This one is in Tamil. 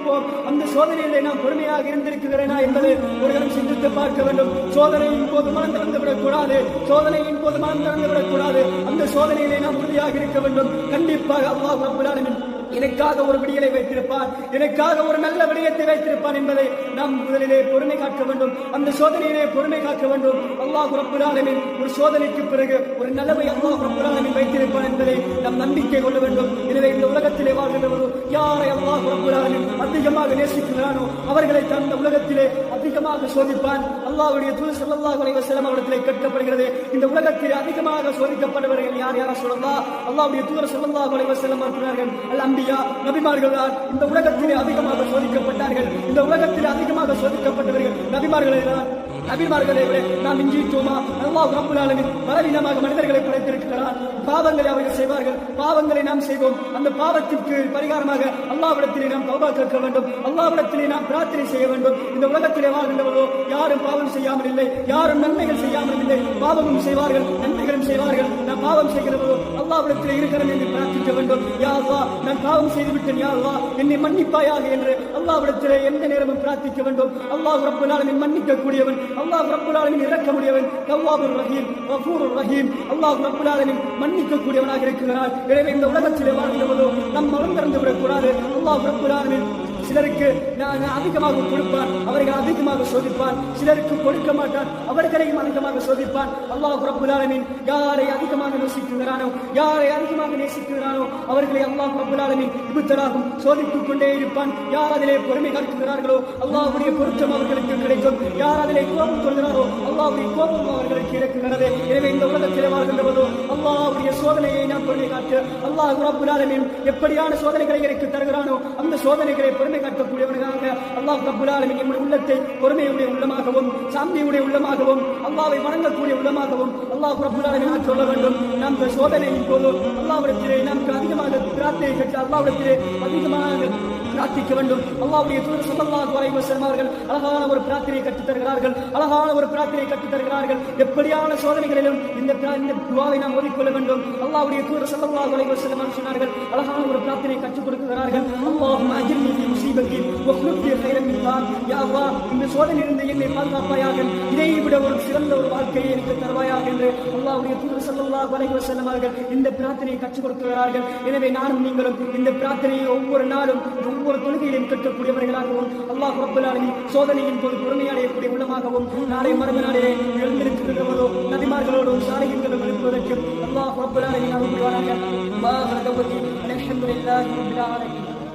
இருப்போம். அந்த சோதனையிலே நாம் பொறுமையாக இருந்திருக்கிறேனா என்பதை ஒருவரும் சிந்தித்து பார்க்க வேண்டும். சோதனையின் போது மனம் திறந்துவிடக் கூடாது. சோதனையின் போது மனம் திறந்துவிடக் கூடாது. அந்த சோதனையிலே நாம் உறுதியாக இருக்க வேண்டும். கண்டிப்பாக அல்லாஹ் ரப்பல் ஆலமீன் எனக்காக ஒரு விடியலை வைத்திருப்பான், எனக்காக ஒரு நல்ல விடயத்தை வைத்திருப்பான் என்பதை நாம் முதலிலே பொறுமை காக்க வேண்டும். அந்த சோதனையிலே பொறுமை காக்க வேண்டும். அல்லாஹ் ரப்பல் ஆலமீன் ஒரு சோதனைக்கு பிறகு ஒரு நலவை அல்லாஹ் ரப்பல் ஆலமீன் வைத்திருப்பான் என்பதை நாம் நம்பிக்கை கொள்ள வேண்டும். எனவே இந்த உலகத்திலே வாழ்கின்றவர்கள் யாரை அல்லாஹ் ரப்பல் ஆலமீன் அதிகமாக நேசிக்கிறானோ அவர்களை தந்த உலகத்திலே அதிகமாக சோதிப்பான். அல்லாஹ்வுடைய தூதர் ஸல்லல்லாஹு அலைஹி வஸல்லம் அவர்களிடத்திலே கேட்கப்படுகிறது, இந்த உலகத்திலே அதிகமாக சோதிக்கப்படுபவர்கள் யார் யார் சொல்லலாம்? அல்லாஹ்வுடைய தூதர் ஸல்லல்லாஹு அலைஹி வஸல்லம் கூறினார்கள், அல் அம்பியா, நபிமார்கள் தான் இந்த உலகத்திலே அதிகமாக சோதிக்கப்பட்டார்கள். இந்த உலகத்திலே அதிகமாக சோதிக்கப்பட்டவர்கள் நபிமார்களே தான். நபிமார்களை விட நாம் இஞ்சிட்டோமா? அல்லாஹ் ரப்பல் ஆலமீன் பலவீனமாக மனிதர்களை படைத்திருக்கிறார். பாவங்களை அவர்கள் செய்வார்கள், பாவங்களை நாம் செய்வோம். அந்த பாவத்திற்கு பரிகாரமாக அல்லாஹ்விடத்திலே நாம் தௌபா கேட்க வேண்டும். அல்லாஹ்விடத்திலே நாம் பிரார்த்தனை செய்ய வேண்டும். இந்த உலகத்திலே வாழ்கின்றவர்களோ யாரும் பாவம் செய்யாமல் இல்லை, யாரும் நன்மைகள் செய்யாமல் இல்லை. பாவமும் செய்வார்கள், நன்மைகளும் செய்வார்கள். நாம் பாவம் செய்கிறவர்களோ அல்லாஹ்விடத்திலே இருக்கிறோம் என்று பிரார்த்திக்க வேண்டும். யா அல்லாஹ், நான் பாவம் செய்துவிட்டேன், யா அல்லாஹ் என்னை மன்னிப்பாயாக என்று அல்லாஹ்விடத்திலே எந்த நேரமும் பிரார்த்திக்க வேண்டும். அல்லாஹ் ரப்பல் ஆலமீன் மன்னிக்க கூடியவன், அல்லாஹ் ரப்பல் ஆலமீன் இரக்கமுடையவன், தவ்வாபுர் ரஹீம், கஃபூருர் ரஹீம். அல்லாஹ் ரப்பல் ஆலமீன் மன்னிக்க கூடியவனாக இருக்கிறார். எனவே இந்த உலகத்திலே வாழ்கிறவர்களோ நம் மனம் திறந்து விடக்கூடாது. அல்லாஹ் ரப்பல் ஆலமீன் சிலருக்கு நான் அதிகமாக கொடுப்பான், அவர்கள் அதிகமாக சோதிப்பான். சிலருக்கு கொடுக்க மாட்டான், அவர்களையும் அதிகமாக சோதிப்பான். அல்லாஹ் ரப்பல் ஆலமீன் யாரை அதிகமாக நேசிக்கிறானோ, யாரை அதிகமாக நேசிக்கிறானோ அவர்களை அல்லாஹ் ரப்பல் ஆலமீன் இப்திலாகும் சோதித்துக் கொண்டே இருப்பான். யார் அதிலே பொறுமை காட்டுகிறார்களோ அல்லாஹ்வுடைய பொருத்தம் அவர்களுக்கு கிடைக்கும். யார் அதிலே கோபம் கொள்கிறாரோ அல்லாஹ்வுடைய கோபம் அவர்களுக்கு இருக்கிறது. எனவே இந்த உலகத்திலே வாழ்கின்றவர்களோ அல்லாஹ்வுடைய சோதனையை நாம் பொறுமை காட்டு. அல்லாஹ் ரப்பல் ஆலமீன் எப்படியான சோதனைகளை எனக்கு தருகிறானோ அந்த சோதனைகளை பொறுமை காட்டக்கூடியவர்களாக அல்லாஹ் ரப்பல் ஆலமீன் நம்முடைய உள்ளத்தை பொறுமையுடைய உள்ளமாகவும் சாந்தியுடைய உள்ளமாகவும் அல்லாஹ்வை வணங்கக்கூடிய உள்ளமாகவும் அல்லாஹ் ரப்பல் ஆலமீன் சொல்ல வேண்டும். நாம் சோதனையின் போது அல்லாஹ்விடத்திலே நமக்கு அதிகமாக பிரார்த்தனை கேட்டு அல்லாஹ்விடத்திலே அதிகமாக பிரார்த்திக்க வேண்டும். அல்லாஹ்வுடைய தூதர் ஸல்லல்லாஹு அலைஹி வஸல்லம் அவர்கள் அழகான ஒரு பிரார்த்தனையை கற்றுத் தருகிறார்கள். அழகான ஒரு பிரார்த்தனையை கற்றுத் தருகிறார்கள். எப்படியான சோதனைகளிலும் இந்த துஆவை நாம் ஓதிக்கொள்ள வேண்டும். அல்லாஹ்வுடைய தூதர் ஸல்லல்லாஹு அலைஹி வஸல்லம் சொன்னார்கள், அழகான ஒரு பிரார்த்தனையை கற்றுக் கொடுக்கிறார்கள். அல்லாஹும்ம அஜிர்னி ஃபீ முஸீபத்தி வக்லுப் லி கைரன் மின்ஹா. யா அல்லாஹ், இந்த சோதனையிலிருந்து என்னை பாதுகாப்பாயாக, இதை விட ஒரு சிறந்த ஒரு வாழ்க்கையை எனக்கு தருவாயாக என்று அல்லாஹ்வுடைய தூதர் ஸல்லல்லாஹு அலைஹி வஸல்லம் அவர்கள் இந்த பிரார்த்தனையை கற்றுக் கொடுக்கிறார்கள். எனவே நானும் நீங்களும் இந்த பிரார்த்தனையை ஒவ்வொரு நாளும் ஒவ்வொரு தொழுகையிலும் கற்றக்கூடியவர்களாகவும் அல்லாஹ் ரப்பல் ஆலமீன் சோதனையின் போது பொறுமை அடையக்கூடிய உள்ளமாகவும் நாளை மறுமை நாளிலே எழுந்திருக்கிறவர்களோ நபிமார்களோடும் சாலிஹீன்களும் எழுப்புவதற்கு அல்லாஹ் ரப்பல் ஆலமீன் அருள் புரிவானாக. அல்ஹம்துலில்லாஹி ரப்பில் ஆலமீன்.